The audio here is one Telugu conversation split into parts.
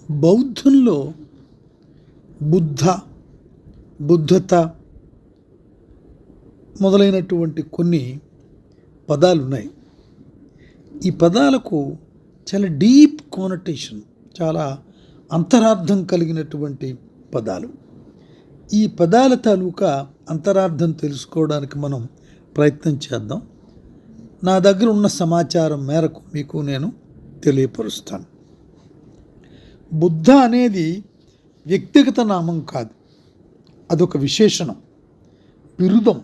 బౌద్ధంలో బుద్ధత మొదలైనటువంటి కొన్ని పదాలు ఉన్నాయి. ఈ పదాలకు చాలా డీప్ కోనటేషన్, చాలా అంతరార్థం కలిగినటువంటి పదాలు. ఈ పదాల తాలూకా అంతరార్థం తెలుసుకోవడానికి మనం ప్రయత్నం చేద్దాం. నా దగ్గర ఉన్న సమాచారం మేరకు మీకు నేను తెలియపరుస్తాను. బుద్ధ అనేది వ్యక్తిగత నామం కాదు, అదొక విశేషణం, బిరుదం.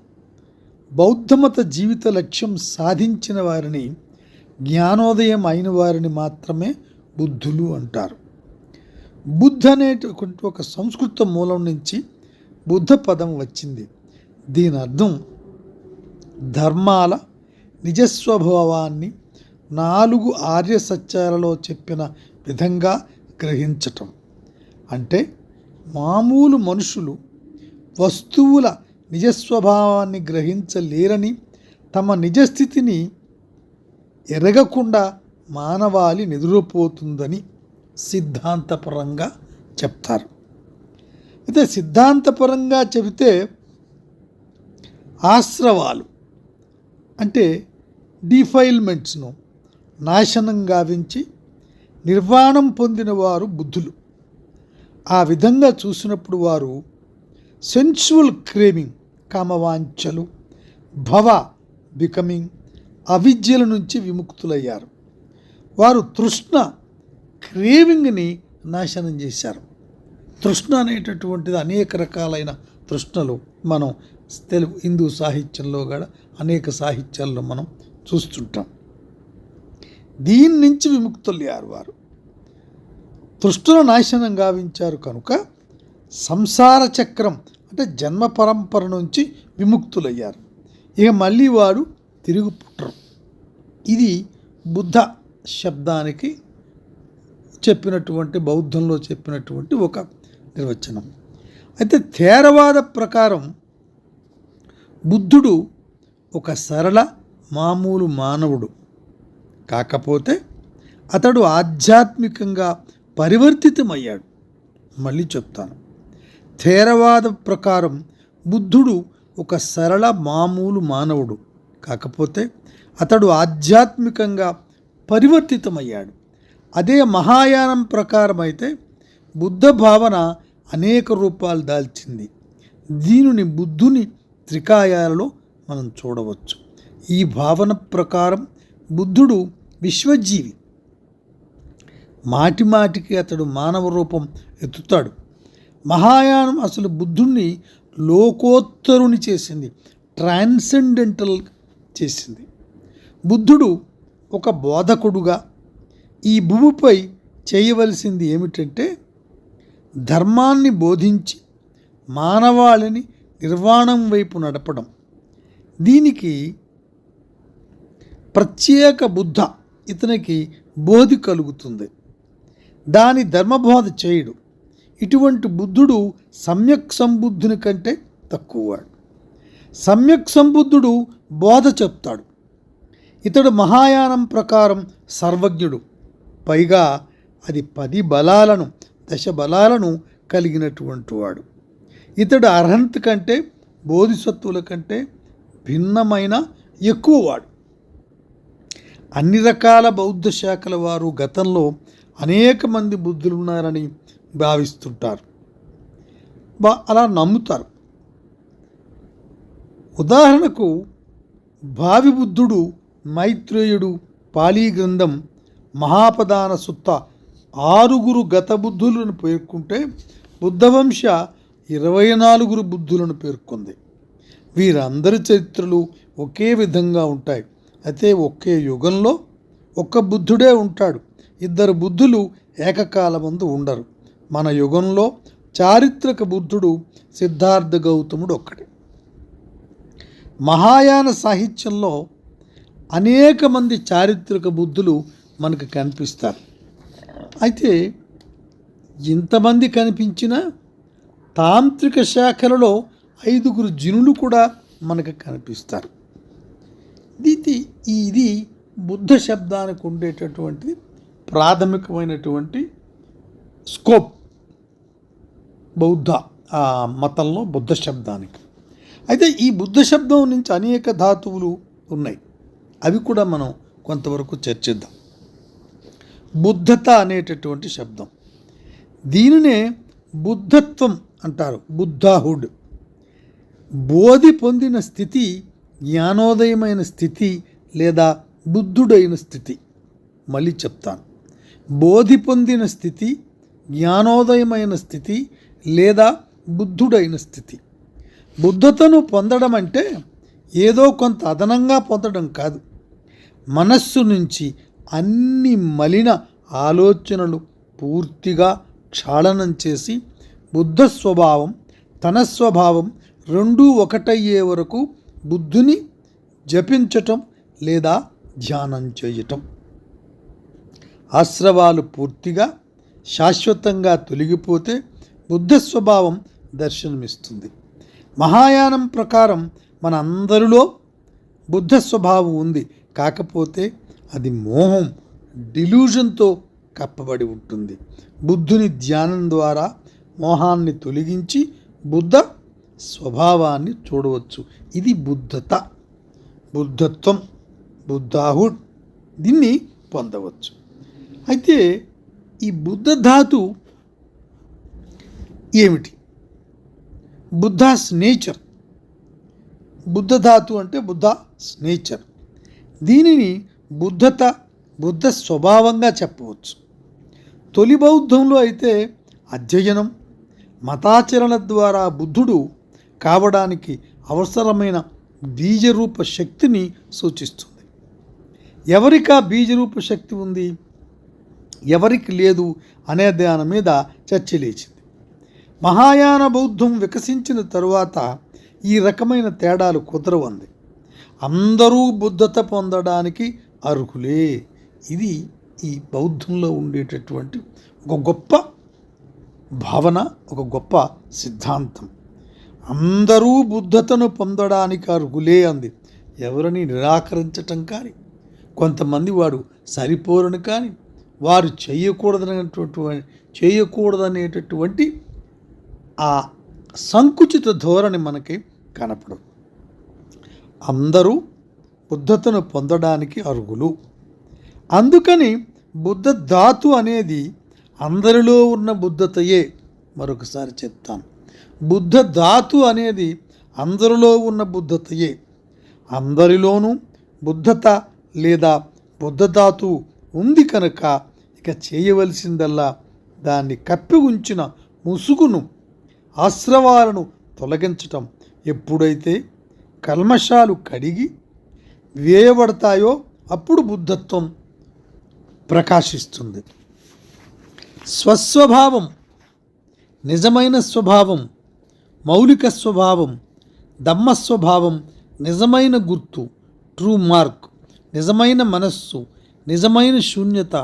బౌద్ధమత జీవిత లక్ష్యం సాధించిన వారిని, జ్ఞానోదయం అయిన వారిని మాత్రమే బుద్ధులు అంటారు. బుద్ధ అనేటువంటి ఒక సంస్కృత మూలం నుంచి బుద్ధ పదం వచ్చింది. దీని అర్థం ధర్మాల నిజస్వభావాన్ని 4 ఆర్య సత్యాలలో చెప్పిన విధంగా గ్రహించటం. అంటే మామూలు మనుషులు వస్తువుల నిజస్వభావాన్ని గ్రహించలేరని, తమ నిజస్థితిని ఎరగకుండా మానవాళి నిద్రపోతుందని సిద్ధాంతపరంగా చెప్తారు. అయితే సిద్ధాంతపరంగా చెబితే ఆశ్రవాలు అంటే డిఫైల్మెంట్స్ను నాశనం గావించి నిర్వాణం పొందిన వారు బుద్ధులు. ఆ విధంగా చూసినప్పుడు వారు సెన్సువల్ క్రేవింగ్, కామవాంఛలు, బికమింగ్, అవిద్యల నుంచి విముక్తులయ్యారు. వారు తృష్ణ, క్రేవింగ్ని నాశనం చేశారు. తృష్ణ అనేటటువంటిది అనేక రకాలైన తృష్ణలు మనం తెలుగు హిందూ సాహిత్యంలో కూడా అనేక సాహిత్యాల్లో మనం చూస్తుంటాం. దీని నుంచి విముక్తులయ్యారు. వారు తృష్ణల నాశనం గావించారు కనుక సంసార చక్రం అంటే జన్మ పరంపర నుంచి విముక్తులయ్యారు. ఇక మళ్ళీ వారు తిరిగి పుట్టరు. ఇది బుద్ధ శబ్దానికి చెప్పినటువంటి, బౌద్ధంలో చెప్పినటువంటి ఒక నిర్వచనం. అయితే థేరవాద ప్రకారం బుద్ధుడు ఒక సరళ మామూలు మానవుడు, కాకపోతే అతడు ఆధ్యాత్మికంగా పరివర్తితమయ్యాడు. మళ్ళీ చెప్తాను. థేరవాద ప్రకారం బుద్ధుడు ఒక సరళ మామూలు మానవుడు, కాకపోతే అతడు ఆధ్యాత్మికంగా పరివర్తితమయ్యాడు. అదే మహాయానం ప్రకారం అయితే బుద్ధ భావన అనేక రూపాలు దాల్చింది. దీనిని బుద్ధుని త్రికాయాలలో మనం చూడవచ్చు. ఈ భావన ప్రకారం బుద్ధుడు విశ్వజీవి. మాటిమాటికి అతడు మానవ రూపం ఎత్తుతాడు. మహాయానం అసలు బుద్ధుణ్ణి లోకోత్తరుని చేసింది, ట్రాన్సెండెంటల్ చేసింది. బుద్ధుడు ఒక బోధకుడుగా ఈ భూమిపై చేయవలసింది ఏమిటంటే ధర్మాన్ని బోధించి మానవాళిని నిర్వాణం వైపు నడపడం. దీనికి ప్రత్యేక బుద్ధ ఇతనికి బోధి కలుగుతుంది. దాని ధర్మబోధ చేయడు. ఇటువంటి బుద్ధుడు సమ్యక్ సంబుద్ధుని కంటే తక్కువవాడు. సమ్యక్ సంబుద్ధుడు బోధ చెప్తాడు. ఇతడు మహాయానం ప్రకారం సర్వజ్ఞుడు, పైగా అది 10 బలాలను, 10 బలాలను కలిగినటువంటి వాడు. ఇతడు అర్హంత్ కంటే, బోధిసత్వుల కంటే భిన్నమైన ఎక్కువవాడు. అన్ని రకాల బౌద్ధ శాఖల వారు గతంలో అనేక మంది బుద్ధులు ఉన్నారని భావిస్తుంటారు, అలా నమ్ముతారు. ఉదాహరణకు భావి బుద్ధుడు మైత్రేయుడు పాలీ గ్రంథం మహాపదాన సుత్త 6 గత బుద్ధులను పేర్కొంటే బుద్ధవంశ 24 బుద్ధులను పేర్కొంది. వీరందరి చరిత్రలు ఒకే విధంగా ఉంటాయి. అయితే ఒకే యుగంలో ఒక్క బుద్ధుడే ఉంటాడు. 2 బుద్ధులు ఏకకాలమందు ఉండరు. మన యుగంలో చారిత్రక బుద్ధుడు సిద్ధార్థ గౌతముడు ఒక్కడే. మహాయాన సాహిత్యంలో అనేక మంది చారిత్రక బుద్ధులు మనకు కనిపిస్తారు. అయితే ఇంతమంది కనిపించిన తాంత్రిక శాఖలలో 5 జినులు కూడా మనకు కనిపిస్తారు. ఇది బుద్ధ శబ్దానికి ఉండేటటువంటి ప్రాథమికమైనటువంటి స్కోప్ బౌద్ధ మతంలో బుద్ధ శబ్దానికి. అయితే ఈ బుద్ధ శబ్దం నుంచి అనేక ధాతువులు ఉన్నాయి, అవి కూడా మనం కొంతవరకు చర్చిద్దాం. బుద్ధత అనేటటువంటి శబ్దం, దీనినే బుద్ధత్వం అంటారు. బుద్ధాహుడ్, బోధి పొందిన స్థితి, జ్ఞానోదయమైన స్థితి లేదా బుద్ధుడైన స్థితి. మళ్ళీ చెప్తాను, బోధి పొందిన స్థితి, జ్ఞానోదయమైన స్థితి లేదా బుద్ధుడైన స్థితి. బుద్ధతను పొందడం అంటే ఏదో కొంత అదనంగా పొందడం కాదు, మనస్సు నుంచి అన్ని మలిన ఆలోచనలు పూర్తిగా క్షాళనం చేసి బుద్ధ స్వభావం, తన స్వభావం రెండూ ఒకటయ్యే వరకు బుద్ధుని జపించటం లేదా ధ్యానం చేయటం. ఆశ్రవాలు పూర్తిగా శాశ్వతంగా తొలగిపోతే బుద్ధ స్వభావం దర్శనమిస్తుంది. మహాయానం ప్రకారం మన అందరిలో బుద్ధ స్వభావం ఉంది, కాకపోతే అది మోహం, డిలూజన్తో కప్పబడి ఉంటుంది. బుద్ధుని ధ్యానం ద్వారా మోహాన్ని తొలగించి బుద్ధ స్వభావాన్ని చూడవచ్చు. ఇది బుద్ధత, బుద్ధత్వం, బుద్ధాహుడ్, దీన్ని పొందవచ్చు. అయితే ఈ బుద్ధ ధాతు ఏమిటి? బుద్ధాస్ నేచర్. బుద్ధ ధాతు అంటే బుద్ధాస్ నేచర్. దీనిని బుద్ధత, బుద్ధ స్వభావంగా చెప్పవచ్చు. తొలి బౌద్ధంలో అయితే అధ్యయనం, మతాచరణ ద్వారా బుద్ధుడు కావడానికి అవసరమైన బీజరూప శక్తిని సూచిస్తుంది. ఎవరికా బీజరూప శక్తి ఉంది, ఎవరికి లేదు అనే దాని మీద చర్చ లేచింది. మహాయాన బౌద్ధం వికసించిన తరువాత ఈ రకమైన తేడాలు కుదరవంది. అందరూ బుద్ధత పొందడానికి అర్హులే. ఇది ఈ బౌద్ధంలో ఉండేటటువంటి ఒక గొప్ప భావన, ఒక గొప్ప సిద్ధాంతం. అందరూ బుద్ధతను పొందడానికి అర్హులే అంది. ఎవరిని నిరాకరించటం కానీ, కొంతమంది వాడు సరిపోరని కానీ, వారు చేయకూడదనేటటువంటి ఆ సంకుచిత ధోరణి మనకి కనపడదు. అందరూ బుద్ధతను పొందడానికి అర్హులు. అందుకని బుద్ధ ధాతు అనేది అందరిలో ఉన్న బుద్ధతయే. మరొకసారి చెప్తాను, బుద్ధ ధాతు అనేది అందరిలో ఉన్న బుద్ధతయే. అందరిలోనూ బుద్ధత లేదా బుద్ధ ధాతు ఉంది కనుక ఇక చేయవలసిందల్లా దాన్ని కప్పి ఉంచిన ముసుగును, ఆశ్రవాలను తొలగించటం. ఎప్పుడైతే కల్మషాలు కడిగి వేయబడతాయో అప్పుడు బుద్ధత్వం ప్రకాశిస్తుంది. స్వస్వభావం, నిజమైన స్వభావం, మౌలిక స్వభావం, దమ్మస్వభావం, నిజమైన గుర్తు, ట్రూ మార్క్, నిజమైన మనస్సు, నిజమైన శూన్యత,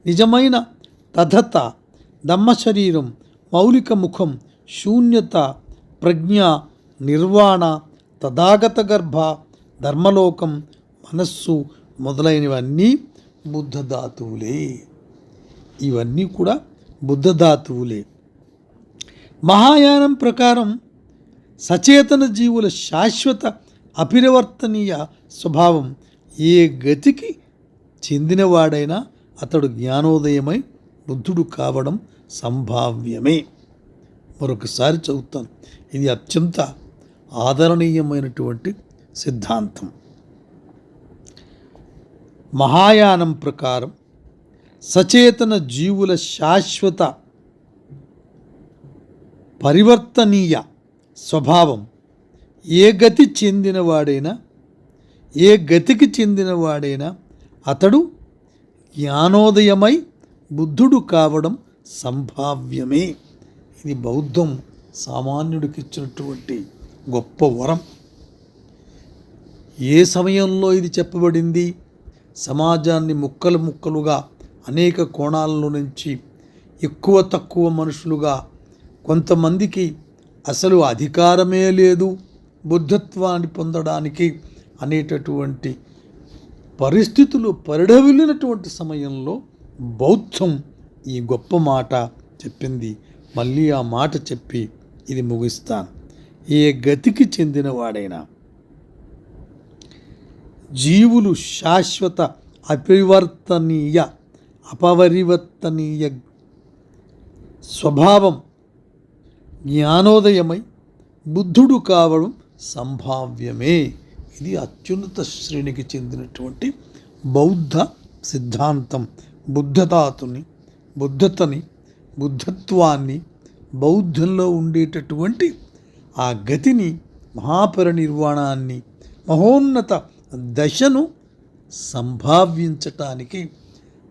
నిజమైన తథత, దమ్మ శరీరం, మౌలిక ముఖం, శూన్యత, ప్రజ్ఞ, నిర్వాణ, తథాగత గర్భ, ధర్మలోకం, మనస్సు మొదలైనవన్నీ బుద్ధ ధాతువులే. ఇవన్నీ కూడా బుద్ధ ధాతువులే. మహాయానం ప్రకారం సచేతన జీవుల శాశ్వత అపరివర్తనీయ స్వభావం ఏ గతికి చెందినవాడైనా అతడు జ్ఞానోదయమై బుద్ధుడు కావడం సంభావ్యమే. మరొకసారి చదువుతాను, ఇది అత్యంత ఆదరణీయమైనటువంటి సిద్ధాంతం. మహాయానం ప్రకారం సచేతన జీవుల శాశ్వత పరివర్తనీయ స్వభావం ఏ గతికి చెందినవాడైనా అతడు జ్ఞానోదయమై బుద్ధుడు కావడం సంభావ్యమే. ఇది బౌద్ధం సామాన్యుడికి ఇచ్చినటువంటి గొప్ప వరం. ఏ సమయంలో ఇది చెప్పబడింది? సమాజాన్ని ముక్కలు ముక్కలుగా అనేక కోణాలలో నుంచి ఎక్కువ తక్కువ మనుషులుగా, కొంతమందికి అసలు అధికారమే లేదు బుద్ధత్వాన్ని పొందడానికి అనేటటువంటి పరిస్థితులు పరిఢవిల్లినటువంటి సమయంలో బౌద్ధం ఈ గొప్ప మాట చెప్పింది. మళ్ళీ ఆ మాట చెప్పి ఇది ముగిస్తాను. ఏ గతికి చెందినవాడైనా జీవులు శాశ్వత అపరివర్తనీయ స్వభావం జ్ఞానోదయమై బుద్ధుడు కావడం సంభావ్యమే. ఇది అత్యున్నత శ్రేణికి చెందినటువంటి బౌద్ధ సిద్ధాంతం. బుద్ధత్వాన్ని, బౌద్ధంలో ఉండేటటువంటి ఆ గతిని, మహాపరినిర్వాణాన్ని, మహోన్నత దశను సంభావ్యించటానికి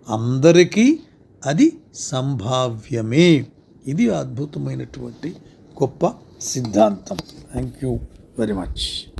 అందరికీ అది సంభావ్యమే. ఇది అద్భుతమైనటువంటి గొప్ప సిద్ధాంతం. Thank you very much.